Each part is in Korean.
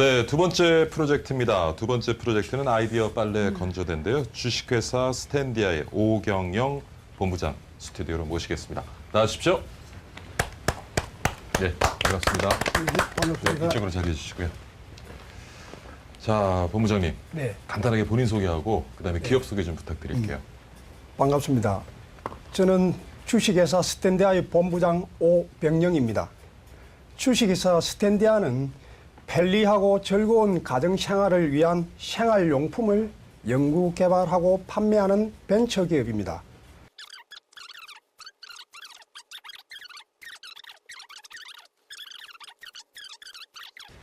네, 두 번째 프로젝트입니다. 두 번째 프로젝트는 아이디어 빨래 건조대인데요. 주식회사 스탠디아의 오경영 본부장 스튜디오로 모시겠습니다. 나와주십시오. 네, 반갑습니다. 네, 이쪽으로 자리해 주시고요. 자, 본부장님. 네. 간단하게 본인 소개하고 그다음에 기업 소개 좀 부탁드릴게요. 반갑습니다. 저는 주식회사 스탠디아의 본부장 오병영입니다. 주식회사 스탠디아는 편리하고 즐거운 가정생활을 위한 생활용품을 연구, 개발하고 판매하는 벤처기업입니다.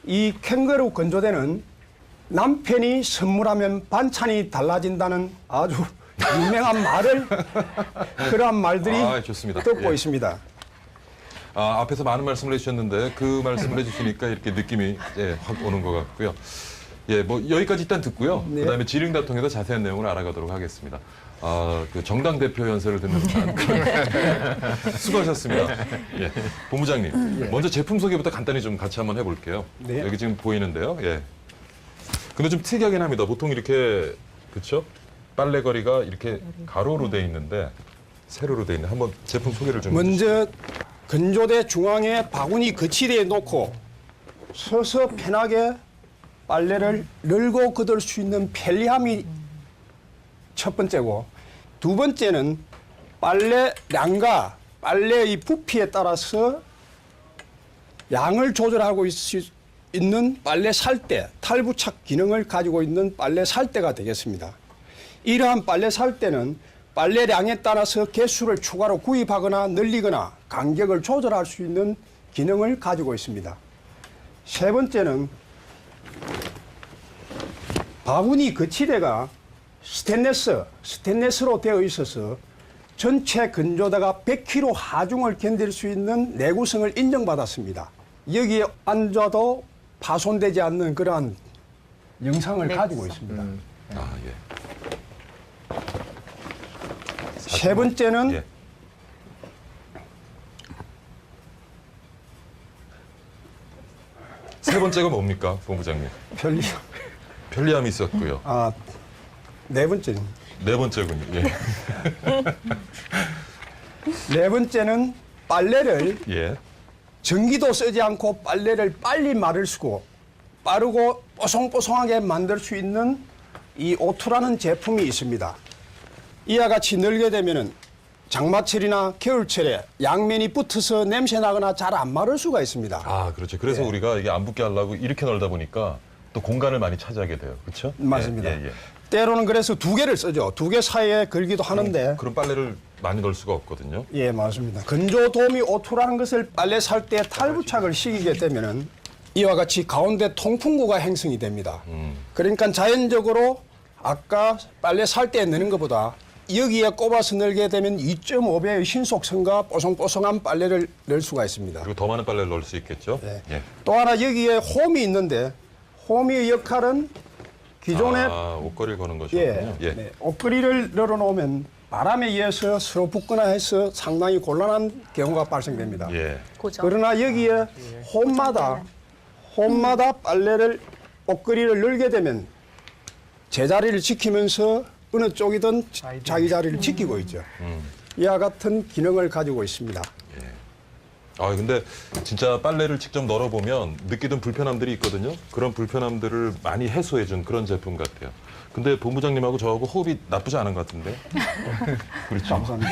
이 캥거루 건조대는 남편이 선물하면 반찬이 달라진다는 아주 유명한 말을 그러한 말들이 좋습니다. 듣고 예. 있습니다. 앞에서 많은 말씀을 해주셨는데 그 말씀을 해주시니까 이렇게 느낌이 확 오는 것 같고요. 예, 뭐 여기까지 일단 듣고요. 네. 그다음에 질의응답 통해서 자세한 내용을 알아가도록 하겠습니다. 그 정당 대표 연설을 듣는 듯한 그런 수고하셨습니다. 예, 본부장님, 먼저 제품 소개부터 간단히 좀 같이 한번 해볼게요. 네. 여기 지금 보이는데요. 예. 근데 좀 특이하긴 합니다. 보통 이렇게 그렇죠? 빨래거리가 이렇게 가로로 돼 있는데 세로로 돼 있는데 한번 제품 소개를 좀 먼저 건조대 중앙에 바구니 거치대에 놓고 서서 편하게 빨래를 널고 걷을 수 있는 편리함이 첫 번째고, 두 번째는 빨래량과 빨래의 부피에 따라서 양을 조절하고 있는 빨래 살대, 탈부착 기능을 가지고 있는 빨래 살대가 되겠습니다. 이러한 빨래 살대는 빨래량에 따라서 개수를 추가로 구입하거나 늘리거나 간격을 조절할 수 있는 기능을 가지고 있습니다. 세 번째는 바구니 거치대가 스테인리스로 되어 있어서 전체 건조대가 100kg 하중을 견딜 수 있는 내구성을 인정받았습니다. 여기에 앉아도 파손되지 않는 그러한 영상을 가지고 있습니다. 예. 세 번째는 예. 세 번째가 뭡니까, 본부장님? 편리함. 편리함이 있었고요. 네 번째는 네 번째군요. 예. 네 번째는 빨래를 예. 전기도 쓰지 않고 빨래를 빨리 마를 수고 빠르고 뽀송뽀송하게 만들 수 있는 이 오투라는 제품이 있습니다. 이와 같이 널게 되면은 장마철이나 겨울철에 양면이 붙어서 냄새 나거나 잘 안 마를 수가 있습니다. 그렇죠. 그래서 예. 우리가 이게 안 붙게 하려고 이렇게 널다 보니까 또 공간을 많이 차지하게 돼요. 그렇죠? 맞습니다. 예. 때로는 그래서 두 개를 쓰죠. 두 개 사이에 걸기도 하는데. 그런 빨래를 많이 넣을 수가 없거든요. 예, 맞습니다. 건조 도미 오투라는 것을 빨래 살 때 탈부착을 시키게 되면은 이와 같이 가운데 통풍구가 형성이 됩니다. 그러니까 자연적으로 아까 빨래 살 때 넣는 것보다 여기에 꼽아서 넣게 되면 2.5배의 신속성과 뽀송뽀송한 빨래를 넣을 수가 있습니다. 그리고 더 많은 빨래를 넣을 수 있겠죠. 네. 예. 또 하나 여기에 홈이 있는데 홈의 역할은 기존에 옷걸이를 거는 예, 것이군요. 예. 네, 옷걸이를 널어놓으면 바람에 의해서 서로 붙거나 해서 상당히 곤란한 경우가 발생됩니다. 예. 그러나 여기에 홈마다 빨래를 옷걸이를 널게 되면 제자리를 지키면서 어느 쪽이든 자기 자리를 지키고 있죠. 이와 같은 기능을 가지고 있습니다. 근데 진짜 빨래를 직접 널어보면 느끼던 불편함들이 있거든요. 그런 불편함들을 많이 해소해준 그런 제품 같아요. 근데 본부장님하고 저하고 호흡이 나쁘지 않은 것 같은데. 그렇죠. 감사합니다.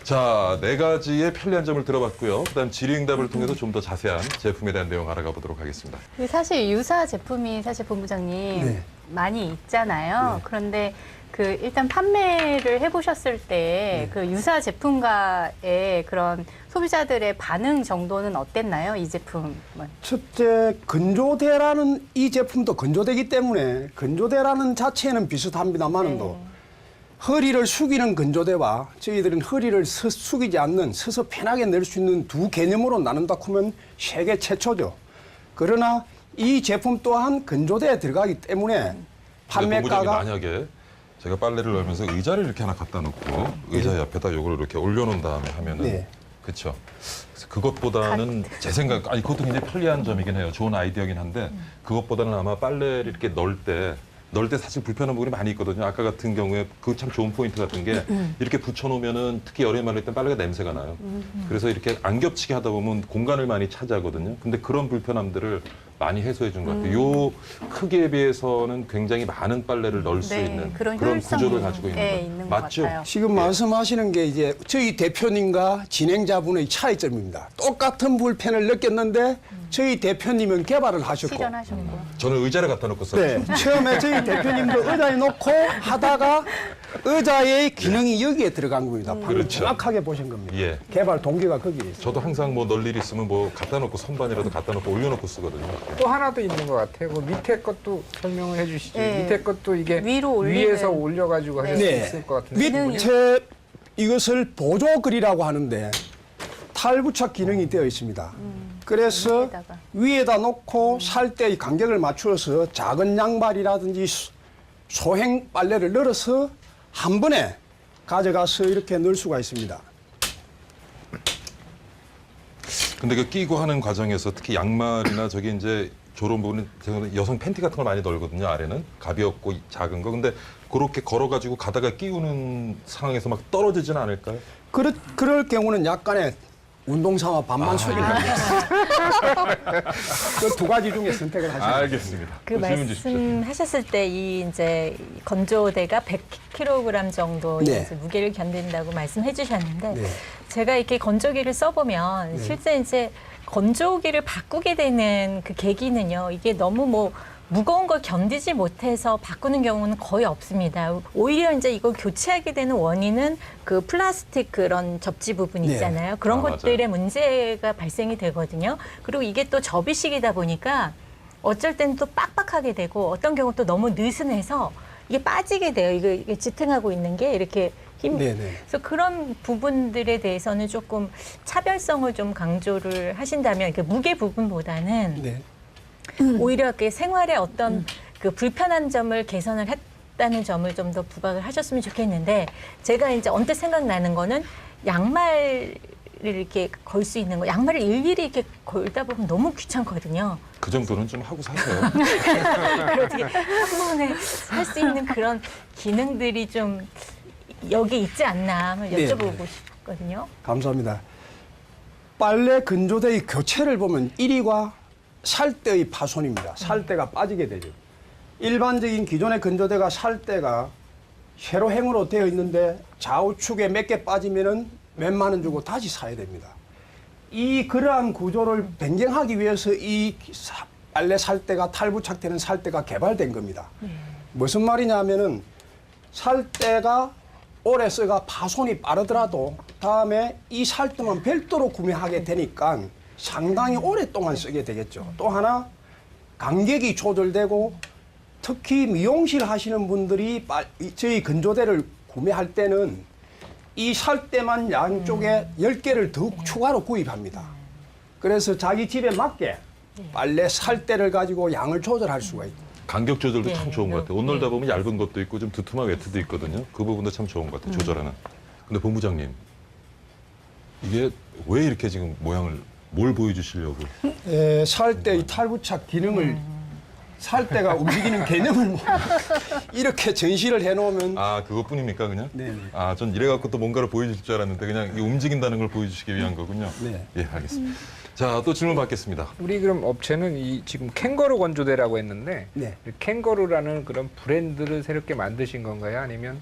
자, 네 가지의 편리한 점을 들어봤고요. 그다음 질의응답을 통해서 좀 더 자세한 제품에 대한 내용 알아가 보도록 하겠습니다. 사실 유사 제품이 사실 본부장님 네. 많이 있잖아요. 네. 그런데 일단 판매를 해보셨을 때 그 유사 제품과의 그런 소비자들의 반응 정도는 어땠나요? 이 제품은? 첫째, 건조대라는 이 제품도 건조대기 때문에 건조대라는 자체는 비슷합니다만도 허리를 숙이는 건조대와 저희들은 허리를 숙이지 않는 서서 편하게 낼 수 있는 두 개념으로 나눈다 하면 세계 최초죠. 그러나 이 제품 또한 건조대에 들어가기 때문에 본부장님 판매가가 만약에 제가 빨래를 널면서 의자를 이렇게 하나 갖다 놓고 의자 옆에다 요걸 이렇게 올려놓은 다음에 하면은 네. 그렇죠. 그것보다는 제 생각, 아니 그것도 굉장히 편리한 점이긴 해요. 좋은 아이디어긴 한데 그것보다는 아마 빨래를 이렇게 넣을 때 사실 불편한 부분이 많이 있거든요. 아까 같은 경우에 그 참 좋은 포인트 같은 게 이렇게 붙여놓으면은 특히 여름에 말릴 때 빨래가 냄새가 나요. 그래서 이렇게 안 겹치게 하다 보면 공간을 많이 차지하거든요. 근데 그런 불편함들을 많이 해소해 준 것 같아요. 요 크기에 비해서는 굉장히 많은 빨래를 넣을 수 네, 있는 그런 그런 효율성이, 구조를 가지고 있는 예, 거예요. 있는 것 맞죠? 같아요. 지금 말씀하시는 게 이제 저희 대표님과 진행자분의 차이점입니다. 똑같은 불편을 느꼈는데 저희 대표님은 개발을 하셨고 실현하셨고. 저는 의자를 갖다 놓고 썼죠. 네, 처음에 저희 대표님도 의자에 놓고 하다가 의자의 기능이 여기에 들어간 겁니다. 방금 그렇죠. 정확하게 보신 겁니다. 예. 개발 동기가 거기에 있어요. 저도 항상 뭐 널 일 있으면 뭐 갖다 놓고 선반이라도 갖다 놓고 올려놓고 쓰거든요. 또 하나 더 있는 것 같아요. 그 밑에 것도 설명을 해주시죠. 네. 밑에 것도 이게 위로 올리는. 위에서 올려가지고 하실 수 네. 있을 것 같은데. 밑에 이것을 보조글이라고 하는데 탈부착 기능이 되어 있습니다. 그래서 위에다가. 위에다 놓고 살 때의 간격을 맞추어서 작은 양말이라든지 소행 빨래를 널어서 한 번에 가져가서 이렇게 넣을 수가 있습니다. 근데 그 끼고 하는 과정에서 특히 양말이나 저기 이제 저런 부분은 저는 여성 팬티 같은 걸 많이 널거든요. 아래는 가볍고 작은 거. 근데 그렇게 걸어가지고 가다가 끼우는 상황에서 막 떨어지지는 않을까요? 그럴 경우는 약간의 운동삼아 반만 숙이는 그두 가지 중에 선택을 하시면 됩니다. 알겠습니다. 그 질문 주십시오. 말씀하셨을 때 이 이제 건조대가 100kg 정도의 네. 이제 무게를 견딘다고 말씀해 주셨는데 네. 제가 이렇게 건조기를 써보면 실제 이제 건조기를 바꾸게 되는 그 계기는요. 이게 너무 뭐 무거운 걸 견디지 못해서 바꾸는 경우는 거의 없습니다. 오히려 이제 이걸 교체하게 되는 원인은 그 플라스틱 그런 접지 부분 네. 있잖아요. 그런 맞아요. 것들의 문제가 발생이 되거든요. 그리고 이게 또 접이식이다 보니까 어쩔 때는 또 빡빡하게 되고 어떤 경우 또 너무 느슨해서 이게 빠지게 돼요. 이게 지탱하고 있는 게 이렇게 네네. 그래서 그런 부분들에 대해서는 조금 차별성을 좀 강조를 하신다면 그 무게 부분보다는 네. 오히려 그 생활의 어떤 그 불편한 점을 개선을 했다는 점을 좀 더 부각을 하셨으면 좋겠는데 제가 이제 언뜻 생각나는 거는 양말을 이렇게 걸 수 있는 거 양말을 일일이 이렇게 걸다 보면 너무 귀찮거든요. 그 정도는 좀 하고 사세요. 그걸 어떻게 한 번에 할 수 있는 그런 기능들이 좀 여기 있지 않나 한번 네, 여쭤보고 싶거든요. 감사합니다. 빨래 건조대의 교체를 보면 1위가 살대의 파손입니다. 살대가 빠지게 되죠. 일반적인 기존의 건조대가 살대가 세로행으로 되어 있는데 좌우측에 몇 개 빠지면은 몇만 원 주고 다시 사야 됩니다. 그러한 구조를 변경하기 위해서 빨래 살대가 탈부착되는 살대가 개발된 겁니다. 무슨 말이냐면은 살대가 오래 써가 파손이 빠르더라도 다음에 이 살대만 별도로 구매하게 되니까 상당히 오랫동안 쓰게 되겠죠. 또 하나 간격이 조절되고 특히 미용실 하시는 분들이 저희 건조대를 구매할 때는 이 살대만 양쪽에 10개를 더 추가로 구입합니다. 그래서 자기 집에 맞게 빨래 살대를 가지고 양을 조절할 수가 있다. 간격 조절도 네. 참 좋은 것 같아요. 옷 놀다 보면 얇은 것도 있고 좀 두툼한 웨트도 있거든요. 그 부분도 참 좋은 것 같아요. 조절하는. 근데 본부장님, 이게 왜 이렇게 지금 모양을 뭘 보여주시려고? 살대의 탈부착 기능을 살대가 움직이는 개념을 이렇게 전시를 해놓으면 아, 그것뿐입니까 그냥? 네네. 아, 전 이래갖고 또 뭔가를 보여주실 줄 알았는데 그냥 이 움직인다는 걸 보여주시기 위한 거군요. 네. 예, 알겠습니다. 자, 또 질문 받겠습니다. 우리 그럼 업체는 이 지금 캥거루 건조대라고 했는데 네. 이 캥거루라는 그런 브랜드를 새롭게 만드신 건가요? 아니면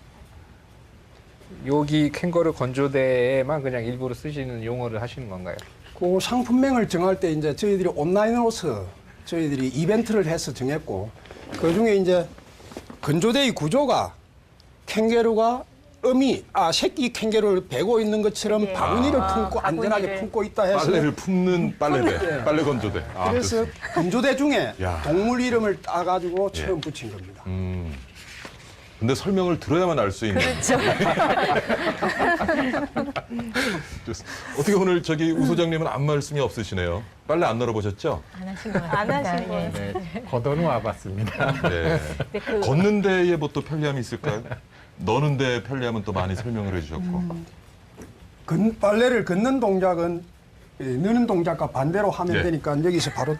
여기 캥거루 건조대에만 그냥 일부러 쓰시는 용어를 하시는 건가요? 그 상품명을 정할 때 이제 저희들이 온라인으로서 저희들이 이벤트를 해서 정했고 그 중에 이제 건조대의 구조가 캥거루가 새끼 캥거루를 베고 있는 것처럼 네. 바구니를 아, 품고 안전하게 바구니를. 품고 있다 해서 빨래를 품는 빨래대, 빨래 건조대. 아, 그래서 좋습니다. 건조대 중에 야. 동물 이름을 따가지고 처음 예. 붙인 겁니다. 근데 설명을 들어야만 알 수 있는. 그렇죠. 좋습니다. 어떻게 오늘 저기 우 소장님은 아무 말씀이 없으시네요. 빨래 안 널어보셨죠? 안 하신 것 같아요. 안 하신 거예요. 네, 걷어는 와봤습니다. 네. 근데 그 걷는 데에 뭐 또 편리함이 있을까요? 너는 데 편리함은 또 많이 설명을 해주셨고. 빨래를 걷는 동작은 넣는 동작과 반대로 하면 예. 되니까 여기서 바로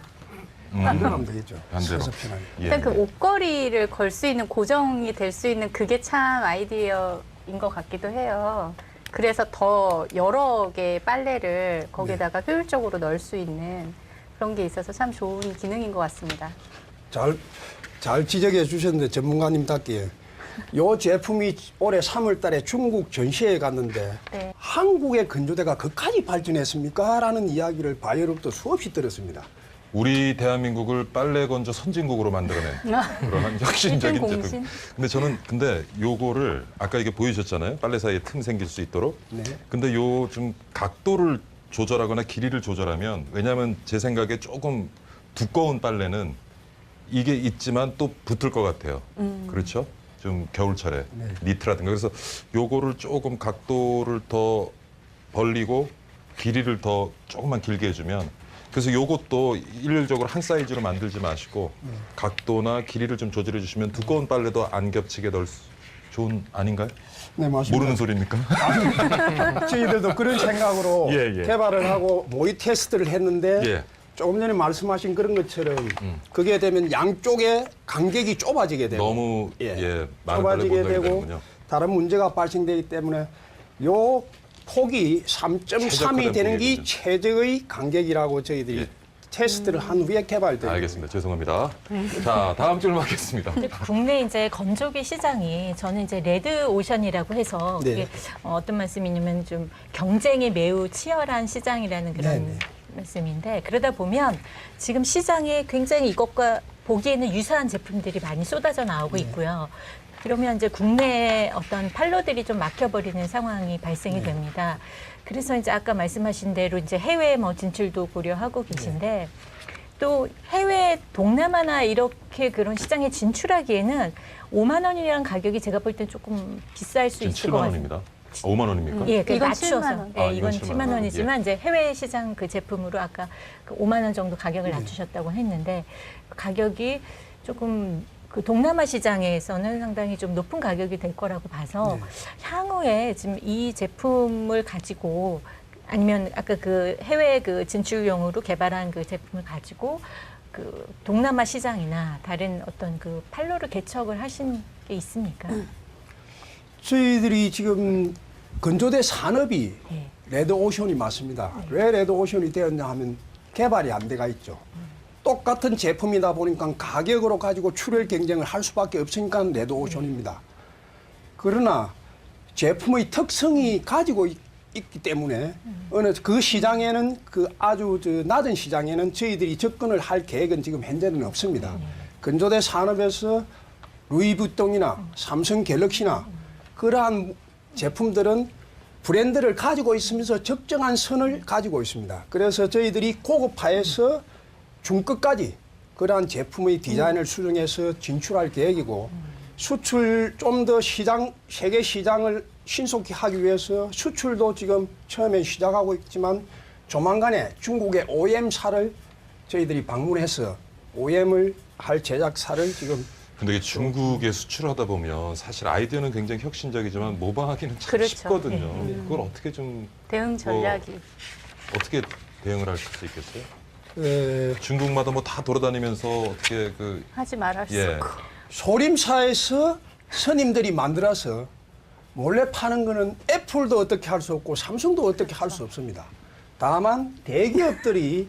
반대로 하면 되겠죠. 반대로. 서서 편하게. 예. 일단 그 옷걸이를 걸 수 있는 고정이 될 수 있는 그게 참 아이디어인 것 같기도 해요. 그래서 더 여러 개의 빨래를 거기다가 효율적으로 넣을 수 있는 그런 게 있어서 참 좋은 기능인 것 같습니다. 잘 지적해 주셨는데 전문가님답게 요 제품이 올해 3월 달에 중국 전시회에 갔는데 네. 한국의 건조대가 그까지 발전했습니까? 라는 이야기를 바이어로부터 수없이 들었습니다. 우리 대한민국을 빨래 건조 선진국으로 만들어낸 그런 혁신적인 일등 제품. 공신. 근데 저는 요거를 아까 이게 보이셨잖아요. 빨래 사이에 틈 생길 수 있도록. 네. 근데 요 좀 각도를 조절하거나 길이를 조절하면 왜냐하면 제 생각에 조금 두꺼운 빨래는 이게 있지만 또 붙을 것 같아요. 그렇죠? 좀 겨울철에 네. 니트라든가 그래서 요거를 조금 각도를 더 벌리고 길이를 더 조금만 길게 해주면 그래서 요것도 일률적으로 한 사이즈로 만들지 마시고 각도나 길이를 좀 조절해 주시면 두꺼운 빨래도 안 겹치게 넣을 수 좋은 아닌가요? 네, 맞습니다. 모르는 소리입니까? 저희들도 그런 생각으로 예, 예. 개발을 하고 모의 테스트를 했는데 예. 조금 전에 말씀하신 그런 것처럼 그게 되면 양쪽에 간격이 좁아지게 되고 너무 많은 빨래 못 좁아지게 넣게 되고 되는군요. 다른 문제가 발생되기 때문에 요 폭이 3.3이 최적화된 되는 게 폭이군요. 최적의 간격이라고 저희들이 예. 테스트를 한 후에 개발된 알겠습니다. 죄송합니다. 자, 다음 질문 하겠습니다. 근데 국내 이제 건조기 시장이 저는 이제 레드 오션이라고 해서 네. 그게 어떤 말씀이냐면 좀 경쟁이 매우 치열한 시장이라는 그런 네, 네. 말씀인데 그러다 보면 지금 시장에 굉장히 이것과 보기에는 유사한 제품들이 많이 쏟아져 나오고 있고요. 그러면 이제 국내 어떤 판로들이 좀 막혀버리는 상황이 발생이 됩니다. 그래서 이제 아까 말씀하신 대로 이제 해외 뭐 진출도 고려하고 계신데 또 해외 동남아나 이렇게 그런 시장에 진출하기에는 5만 원이라는 가격이 제가 볼 땐 조금 비쌀 수 지금 있을 것 7만 같아요. 원입니다. 5만 원입니까? 예, 그 이건 맞춰서. 7만 원. 예, 아, 이건 이건 7만 7만 원이지만 이제 해외 시장 그 제품으로 아까 그 5만 원 정도 가격을 낮추셨다고 했는데 가격이 조금 그 동남아 시장에서는 상당히 좀 높은 가격이 될 거라고 봐서 향후에 지금 이 제품을 가지고 아니면 아까 그 해외 그 진출용으로 개발한 그 제품을 가지고 그 동남아 시장이나 다른 어떤 그 판로를 개척을 하신 게 있습니까? 저희들이 지금 건조대 산업이 예. 레드오션이 맞습니다. 왜 레드오션이 되었냐 하면 개발이 안 돼가 있죠. 똑같은 제품이다 보니까 가격으로 가지고 출혈 경쟁을 할 수밖에 없으니까 레드오션입니다. 그러나 제품의 특성이 가지고 있기 때문에 어느 그 시장에는 그 아주 낮은 시장에는 저희들이 접근을 할 계획은 지금 현재는 없습니다. 건조대 산업에서 루이비통이나 삼성 갤럭시나 그러한 제품들은 브랜드를 가지고 있으면서 적정한 선을 가지고 있습니다. 그래서 저희들이 고급화해서 중급까지 그러한 제품의 디자인을 수정해서 진출할 계획이고 수출 좀 더 세계 시장을 신속히 하기 위해서 수출도 지금 처음에 시작하고 있지만 조만간에 중국의 OEM사를 저희들이 방문해서 OEM을 할 제작사를 지금 근데 이게 중국에 수출하다 보면 사실 아이디어는 굉장히 혁신적이지만 모방하기는 참 그렇죠. 쉽거든요. 그걸 어떻게 좀 대응 전략이. 어떻게 대응을 할 수 있겠어요? 에, 중국마다 뭐 다 돌아다니면서 어떻게 하지 말할 수 예. 없고. 소림사에서 스님들이 만들어서 몰래 파는 거는 애플도 어떻게 할 수 없고 삼성도 어떻게 할 수 없습니다. 다만 대기업들이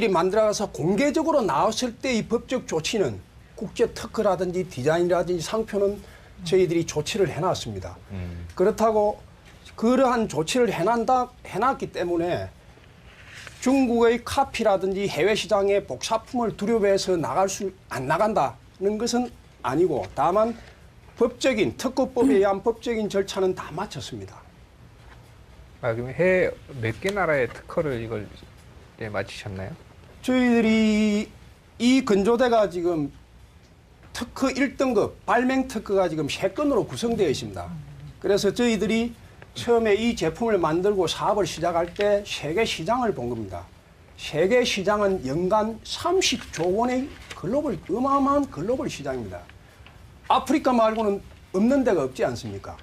만들어가서 공개적으로 나왔을 때 이 법적 조치는 국제 특허라든지 디자인이라든지 상표는 저희들이 조치를 해놨습니다. 그렇다고 그러한 조치를 해놨기 때문에 중국의 카피라든지 해외 시장의 복사품을 두려워해서 안 나간다는 것은 아니고 다만 법적인 특허법에 의한 법적인 절차는 다 마쳤습니다. 아, 그럼 해외 몇 개 나라의 특허를 이걸 마치셨나요? 저희들이 이 건조대가 지금 특허 1등급 발명 특허가 지금 3건으로 구성되어 있습니다. 그래서 저희들이 처음에 이 제품을 만들고 사업을 시작할 때 세계 시장을 본 겁니다. 세계 시장은 연간 30조 원의 어마어마한 글로벌 시장입니다. 아프리카 말고는 없는 데가 없지 않습니까?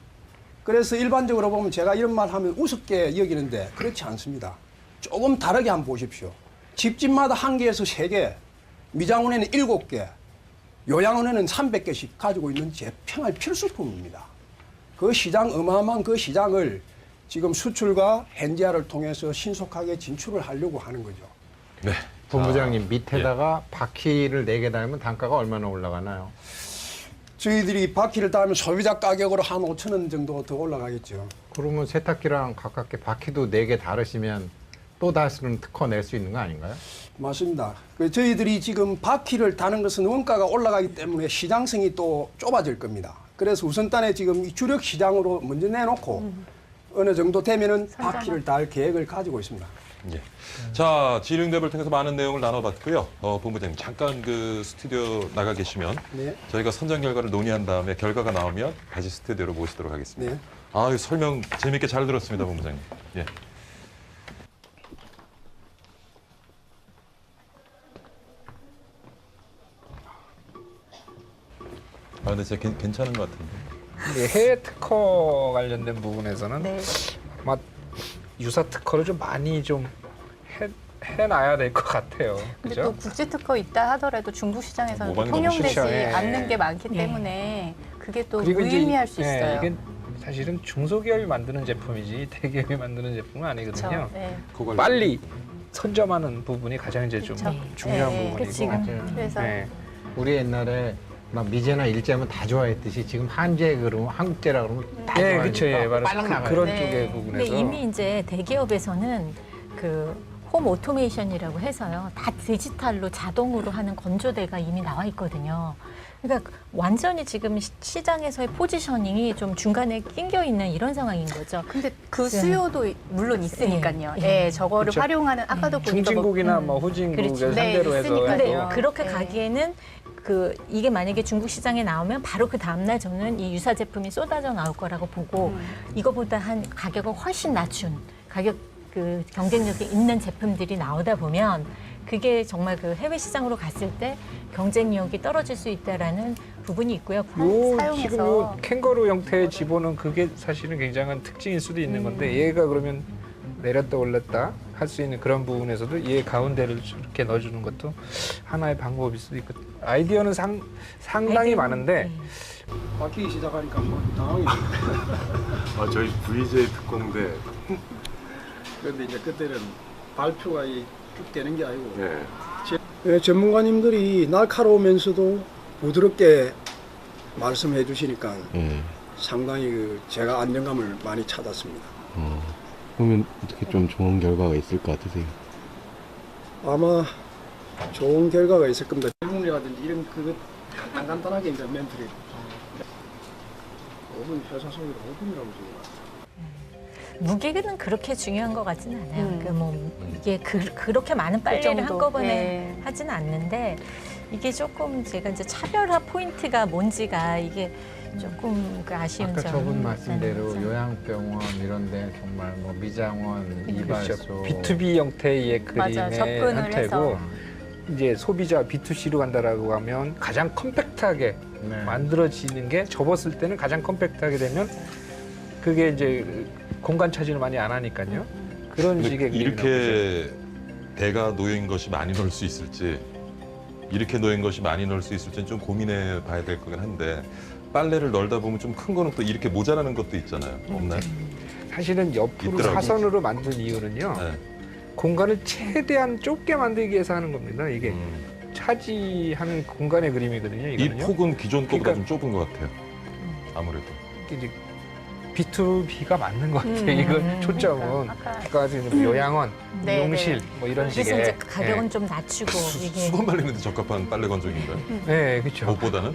그래서 일반적으로 보면 제가 이런 말 하면 우습게 여기는데 그렇지 않습니다. 조금 다르게 한번 보십시오. 집집마다 1개에서 3개, 미장원에는 7개, 요양원에는 300개씩 가지고 있는 제 평화의 필수품입니다. 그 시장, 어마어마한 그 시장을 지금 수출과 현지화를 통해서 신속하게 진출을 하려고 하는 거죠. 네. 본부장님 밑에다가 바퀴를 4개 달면 단가가 얼마나 올라가나요? 저희들이 바퀴를 달면 소비자 가격으로 한 5천 원 정도 더 올라가겠죠. 그러면 세탁기랑 가깝게 바퀴도 4개 다르시면 또 다시는 특허 낼 수 있는 거 아닌가요? 맞습니다. 저희들이 지금 바퀴를 다는 것은 원가가 올라가기 때문에 시장성이 또 좁아질 겁니다. 그래서 우선단에 지금 이 주력 시장으로 먼저 내놓고 어느 정도 되면은 바퀴를 달 계획을 가지고 있습니다. 예. 자, 지령대를 통해서 많은 내용을 나눠봤고요. 본부장님 잠깐 그 스튜디오 나가 계시면 네. 저희가 선정 결과를 논의한 다음에 결과가 나오면 다시 스튜디오로 모시도록 하겠습니다. 네. 아, 이 설명 재밌게 잘 들었습니다, 본부장님. 예. 아, 근데 진짜 괜찮은 것 같은데. 근데 해외 특허 관련된 부분에서는 네. 아마 유사 특허를 좀 많이 좀 해놔야 될 것 같아요. 근데 그죠? 또 국제 특허 있다 하더라도 중국 시장에서는 또 모방이 너무 통용되지 쉽죠. 예. 않는 게 많기 예. 때문에 그게 또 그리고 이제 무의미할 수 예, 있어요. 이게 사실은 중소기업이 만드는 제품이지 대기업이 만드는 제품은 아니거든요. 그렇죠. 네. 그걸 빨리 선점하는 부분이 가장 이제 좀 그쵸. 중요한 예, 부분이고. 지금 맞아요. 그래서 네. 우리 옛날에 막 미제나 일제하면 다 좋아했듯이 지금 한제 그러면 한국제라 그러면 다 예, 좋아하니까 그렇죠. 예, 바로 빨랑 나가요. 그런 네. 쪽의 근데 부분에서. 이미 이제 대기업에서는 그 홈 오토메이션이라고 해서요. 다 디지털로 자동으로 하는 건조대가 이미 나와 있거든요. 그러니까 완전히 지금 시장에서의 포지셔닝이 좀 중간에 낑겨 있는 이런 상황인 거죠. 근데 그 수요도 물론 있으니까요. 예. 예, 저거를 그쵸. 활용하는 아까도 보니까 뭐 중진국이나 뭐 후진국을 그렇죠. 네, 상대로 해서 있으니까요. 근데 그래요. 그렇게 네. 가기에는 그 이게 만약에 중국 시장에 나오면 바로 그 다음날 저는 이 유사 제품이 쏟아져 나올 거라고 보고 이거보다 한 가격을 훨씬 낮춘 가격 그 경쟁력이 있는 제품들이 나오다 보면 그게 정말 그 해외 시장으로 갔을 때 경쟁력이 떨어질 수 있다라는 부분이 있고요. 요 사용해서. 지금 요 캥거루 형태의 집어는 그게 사실은 굉장한 특징일 수도 있는 건데 얘가 그러면 내렸다 올렸다 할 수 있는 그런 부분에서도 얘 가운데를 이렇게 넣어주는 것도 하나의 방법일 수도 있고 아이디어는 상당히 많은데 바뀌기 시작하니까 뭐 당황이 아, 저희 VJ 특공대. 그런데 이제 그때는 발표가 쭉 되는 게 아니고 예. 전문가님들이 날카로우면서도 부드럽게 말씀해 주시니까 상당히 제가 안정감을 많이 찾았습니다. 그러면 어떻게 좀 좋은 결과가 있을 것 같으세요? 아마 좋은 결과가 있을 겁니다. 질문이라든지 이런 그거 간단하게 이제 멘트를 5분 회사 소개를 5분이라고 지금. 무게는 그렇게 중요한 것 같지는 않아요. 그 뭐 이게 그렇게 많은 빨래를 정도. 한꺼번에 네. 하지는 않는데 이게 조금 제가 이제 차별화 포인트가 뭔지가 이게 조금 그 아쉬운 아까 점. 저분 말씀대로 네, 요양병원 이런데 정말 뭐 미장원, 이발소, 그렇죠. B2B 형태의 맞아, 그림의 접근을 형태고 해서. 이제 소비자 B2C로 간다라고 하면 가장 컴팩트하게 네. 만들어지는 게 접었을 때는 가장 컴팩트하게 되면 그게 이제 공간 차지를 많이 안 하니까요. 그런 식의 그림이라고 보죠. 이렇게 대가 놓인 것이 많이 넣을 수 있을지 이렇게 놓인 것이 많이 넣을 수 있을지는 좀 고민해 봐야 될 거긴 한데 빨래를 널다 보면 좀 큰 거는 또 이렇게 모자라는 것도 있잖아요. 없나요? 사실은 옆으로 있더라고요. 사선으로 만든 이유는요. 네. 공간을 최대한 좁게 만들기 위해서 하는 겁니다. 이게 차지하는 공간의 그림이거든요. 이 이거는요. 폭은 기존 거보다 그러니까- 좀 좁은 것 같아요. 아무래도. 이제 B2B가 맞는 것 같아요. 이건 초점은. 그러니까 아까 아까 같은 뭐 요양원, 네, 미용실 뭐 이런 그래서 식의. 이제 가격은 예. 좀 낮추고 이게 수건 말리는데 적합한 빨래 건조기인가요? 네, 그렇죠. 옷보다는?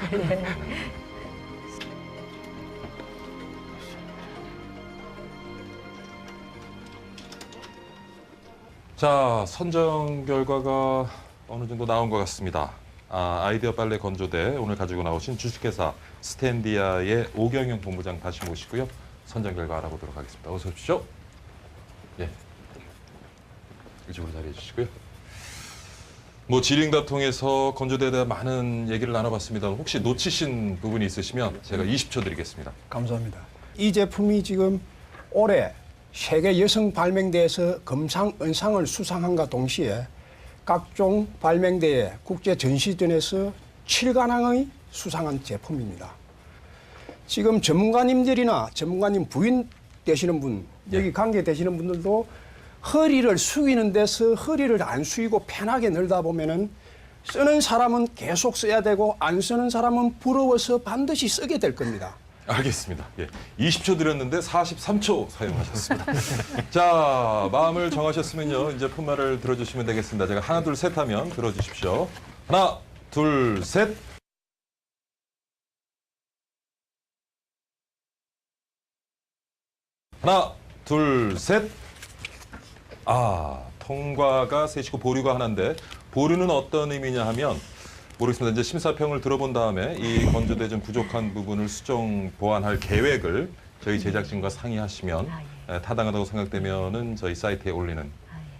자, 선정 결과가 어느 정도 나온 것 같습니다. 아이디어 빨래 건조대 오늘 가지고 나오신 주식회사 스탠디아의 오경영 본부장 다시 모시고요. 선정 결과 알아보도록 하겠습니다. 어서 오십시오. 예. 이쪽으로 자리해 주시고요. 뭐 지링다 통해서 건조대에 대한 많은 얘기를 나눠봤습니다. 혹시 놓치신 부분이 있으시면 제가 20초 드리겠습니다. 감사합니다. 이 제품이 지금 올해 세계 여성 발명대회에서 금상, 은상을 수상함과 동시에 각종 발명대회, 국제 전시전에서 7관왕의 수상한 제품입니다. 지금 전문가님들이나 전문가님 부인 되시는 분, 여기 관계 되시는 분들도 허리를 숙이는 데서 허리를 안 숙이고 편하게 늘다 보면은 쓰는 사람은 계속 써야 되고 안 쓰는 사람은 부러워서 반드시 쓰게 될 겁니다. 알겠습니다. 예. 20초 드렸는데 43초 사용하셨습니다. 자, 마음을 정하셨으면요. 이제 폰말을 들어주시면 되겠습니다. 제가 하나, 둘, 셋 하면 들어주십시오. 하나, 둘, 셋. 하나, 둘, 셋. 통과가 셋이고 보류가 하나인데 보류는 어떤 의미냐 하면 모르겠습니다. 이제 심사평을 들어본 다음에 이 건조대 좀 부족한 부분을 수정 보완할 계획을 저희 제작진과 상의하시면 타당하다고 생각되면은 저희 사이트에 올리는.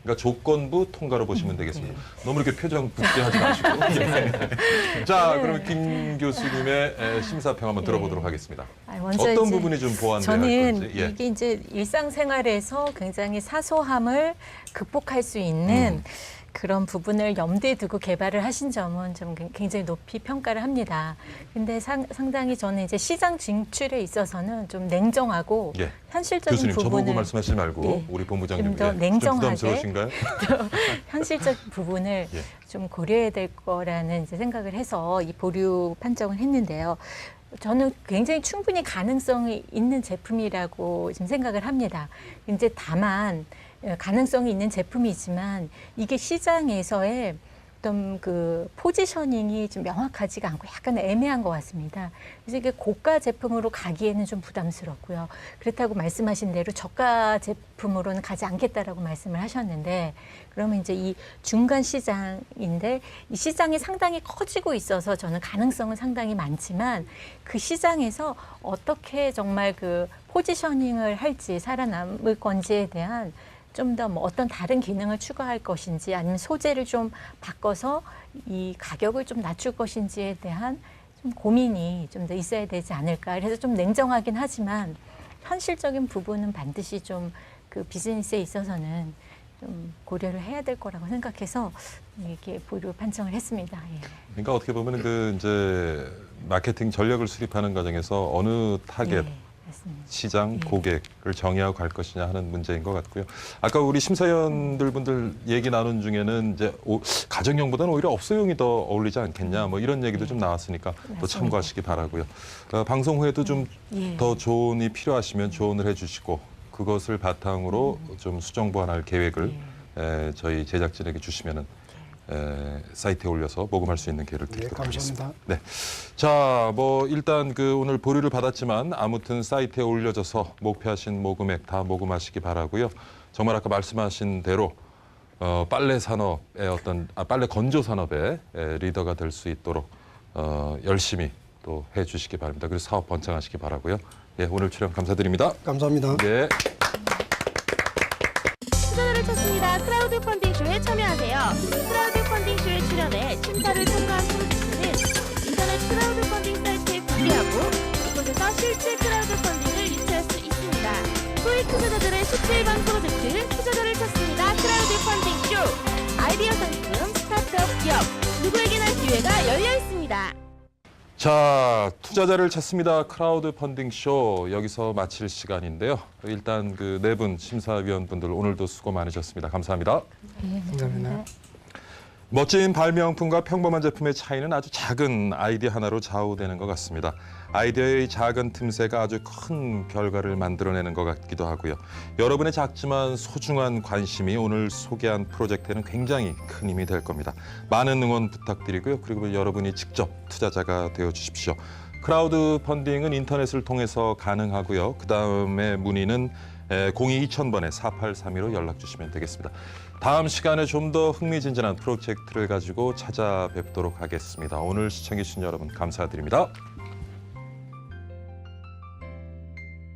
그러니까 조건부 통과로 보시면 되겠습니다. 너무 이렇게 표정 붓게 하지 마시고. 예. 자, 그럼 김 교수님의 심사평 한번 들어보도록 하겠습니다. 먼저 어떤 이제 부분이 좀 보완돼야 할 저는 건지. 예. 이게 이제 일상생활에서 굉장히 사소함을 극복할 수 있는 그런 부분을 염두에 두고 개발을 하신 점은 좀 굉장히 높이 평가를 합니다. 근데 상당히 저는 이제 시장 진출에 있어서는 좀 냉정하고 예. 현실적인 교수님 부분을 저보고 말씀하시지 말고 예. 우리 본부장님 좀더 좀 냉정하게 부담스러우신가요? 현실적 부분을 예. 좀 고려해야 될 거라는 이제 생각을 해서 이 보류 판정을 했는데요. 저는 굉장히 충분히 가능성이 있는 제품이라고 지금 생각을 합니다. 이제 다만 가능성이 있는 제품이지만 이게 시장에서의 어떤 그 포지셔닝이 좀 명확하지가 않고 약간 애매한 것 같습니다. 그래서 이게 고가 제품으로 가기에는 좀 부담스럽고요. 그렇다고 말씀하신 대로 저가 제품으로는 가지 않겠다라고 말씀을 하셨는데 그러면 이제 이 중간 시장인데 이 시장이 상당히 커지고 있어서 저는 가능성은 상당히 많지만 그 시장에서 어떻게 정말 그 포지셔닝을 할지 살아남을 건지에 대한 좀 더 뭐 어떤 다른 기능을 추가할 것인지 아니면 소재를 좀 바꿔서 이 가격을 좀 낮출 것인지에 대한 좀 고민이 좀 더 있어야 되지 않을까. 그래서 좀 냉정하긴 하지만 현실적인 부분은 반드시 좀 그 비즈니스에 있어서는 좀 고려를 해야 될 거라고 생각해서 이렇게 보류 판정을 했습니다. 예. 그러니까 어떻게 보면 그 이제 마케팅 전략을 수립하는 과정에서 어느 타겟 네, 맞습니다. 시장, 예. 고객을 정의하고 갈 것이냐 하는 문제인 것 같고요. 아까 우리 심사위원들 분들 얘기 나눈 중에는 이제 가정용보다는 오히려 업소용이 더 어울리지 않겠냐 뭐 이런 얘기도 좀 나왔으니까 또 맞습니다. 참고하시기 바라고요. 방송 후에도 좀 예. 더 조언이 필요하시면 조언을 해주시고 그것을 바탕으로 좀 수정 보완할 계획을 저희 제작진에게 주시면은 사이트에 올려서 모금할 수 있는 기회를 네, 드리도록 하겠습니다. 감사합니다. 네. 자, 뭐 일단 그 오늘 보류를 받았지만 아무튼 사이트에 올려져서 목표하신 모금액 다 모금하시기 바라고요. 정말 아까 말씀하신 대로 빨래 산업의 어떤 빨래 건조 산업의 리더가 될 수 있도록 열심히 또 해주시기 바랍니다. 그리고 사업 번창하시기 바라고요. 예, 오늘 출연 감사드립니다. 감사합니다. 예. 투자자를 찾습니다. 크라우드 펀딩 쇼에 참여하세요. 크라우드 펀딩 쇼에 출연해 심사를 통과한 프로젝트는 인터넷 크라우드 펀딩 사이트에 공개하고 이곳에서 실제 크라우드 펀딩을 유치할 수 있습니다. 소액 투자자들의 실질방 프로젝트 투자자를 찾습니다. 크라우드 펀딩 쇼. 아이디어 상품, 스타트업 기업 누구에게나 기회가 열려 있습니다. 자, 투자자를 찾습니다. 크라우드 펀딩 쇼 여기서 마칠 시간인데요. 일단 그 네 분 심사위원분들 오늘도 수고 많으셨습니다. 감사합니다. 감사합니다. 멋진 발명품과 평범한 제품의 차이는 아주 작은 아이디어 하나로 좌우되는 것 같습니다. 아이디어의 작은 틈새가 아주 큰 결과를 만들어내는 것 같기도 하고요. 여러분의 작지만 소중한 관심이 오늘 소개한 프로젝트에는 굉장히 큰 힘이 될 겁니다. 많은 응원 부탁드리고요. 그리고 여러분이 직접 투자자가 되어주십시오. 크라우드 펀딩은 인터넷을 통해서 가능하고요. 그다음에 문의는 02-2000번에 4832로 연락 주시면 되겠습니다. 다음 시간에 좀 더 흥미진진한 프로젝트를 가지고 찾아뵙도록 하겠습니다. 오늘 시청해 주신 여러분 감사드립니다.